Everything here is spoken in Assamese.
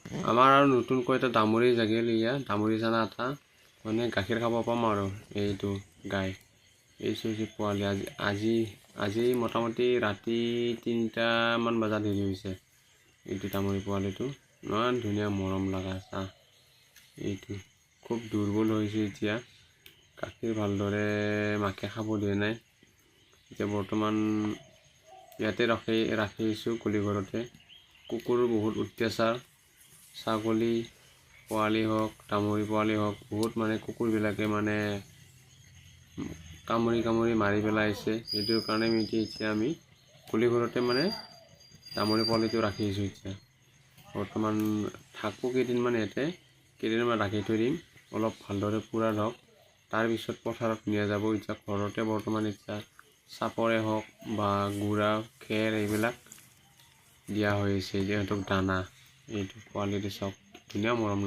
আমাৰ আৰু নতুনকৈ এটা দামুৰী জাগিল দামুৰী জানা এটা মানে গাখীৰ খাব পাম আৰু এইটো গাই এই চুজি পোৱালি আজি মোটামুটি ৰাতি 3টামান বজাত হেৰি হৈছে এইটো দামুৰী পোৱালিটো ইমান ধুনীয়া মৰম লগা চাহ এইটো খুব দুৰ্বল হৈছে এতিয়া গাখীৰ ভালদৰে মাকে খাব দিয়া নাই এতিয়া বৰ্তমান ইয়াতে ৰাখিছোঁ কুলি ঘৰতে কুকুৰৰ বহুত অত্যাচাৰ ছাগলী পোৱালি হওক দামুৰী পোৱালি হওক বহুত মানে কুকুৰবিলাকে মানে কামুৰি মাৰি পেলাইছে সেইটোৰ কাৰণে এতিয়া আমি কুলি ঘৰতে মানে দামুৰী পোৱালিটো ৰাখিছোঁ এতিয়া বৰ্তমান থাকোঁ কেইদিনমান ইয়াতে কেইদিনমান ৰাখি থৈ দিম অলপ ভালদৰে পুৰা হওক তাৰপিছত পথাৰত নিয়া যাব এতিয়া ঘৰতে বৰ্তমান এতিয়া চাপৰে হওক বা গুড়া খেৰ এইবিলাক দিয়া হৈছে সিহঁতক দানা এইটো পোৱালিটো চাওক ধুনীয়া মৰম